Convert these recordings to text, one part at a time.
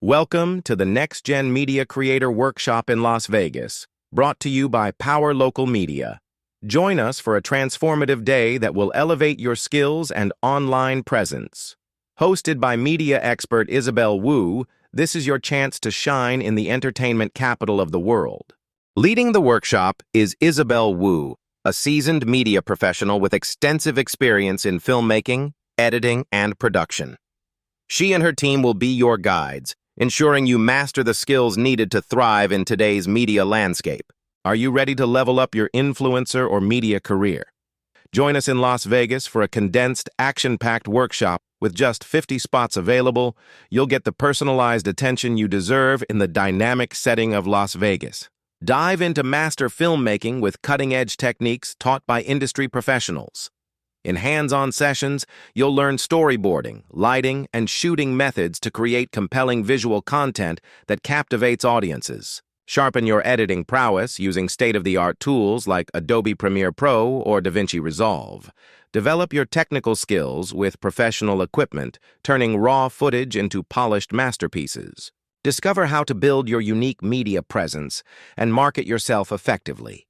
Welcome to the Next Gen Media Creator Workshop in Las Vegas, brought to you by Power Local Media. Join us for a transformative day that will elevate your skills and online presence. Hosted by media expert Isabel Wu, this is your chance to shine in the entertainment capital of the world. Leading the workshop is Isabel Wu, a seasoned media professional with extensive experience in filmmaking, editing, and production. She and her team will be your guides, ensuring you master the skills needed to thrive in today's media landscape. Are you ready to level up your influencer or media career? Join us in Las Vegas for a condensed, action-packed workshop with just 50 spots available. You'll get the personalized attention you deserve in the dynamic setting of Las Vegas. Dive into master filmmaking with cutting-edge techniques taught by industry professionals. In hands-on sessions, you'll learn storyboarding, lighting, and shooting methods to create compelling visual content that captivates audiences. Sharpen your editing prowess using state-of-the-art tools like Adobe Premiere Pro or DaVinci Resolve. Develop your technical skills with professional equipment, turning raw footage into polished masterpieces. Discover how to build your unique media presence and market yourself effectively.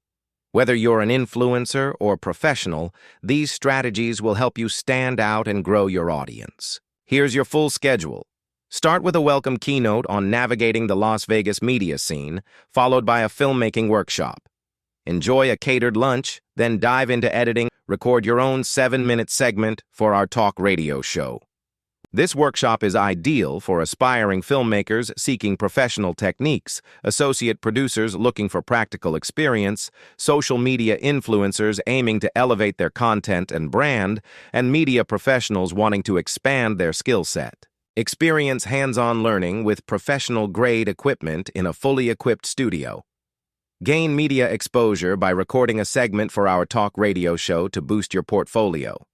Whether you're an influencer or professional, these strategies will help you stand out and grow your audience. Here's your full schedule. Start with a welcome keynote on navigating the Las Vegas media scene, followed by a filmmaking workshop. Enjoy a catered lunch, then dive into editing. Record your own 7-minute segment for our talk radio show. This workshop is ideal for aspiring filmmakers seeking professional techniques, associate producers looking for practical experience, social media influencers aiming to elevate their content and brand, and media professionals wanting to expand their skill set. Experience hands-on learning with professional-grade equipment in a fully equipped studio. Gain media exposure by recording a segment for our talk radio show to boost your portfolio.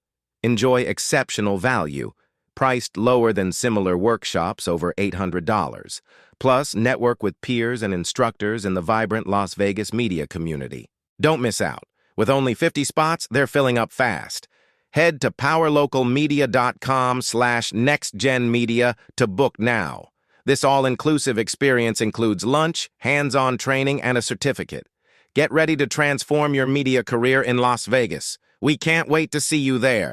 Enjoy exceptional value, priced lower than similar workshops over $800. Plus, network with peers and instructors in the vibrant Las Vegas media community. Don't miss out. With only 50 spots, they're filling up fast. Head to powerlocalmedia.com/nextgenmedia to book now. This all-inclusive experience includes lunch, hands-on training, and a certificate. Get ready to transform your media career in Las Vegas. We can't wait to see you there.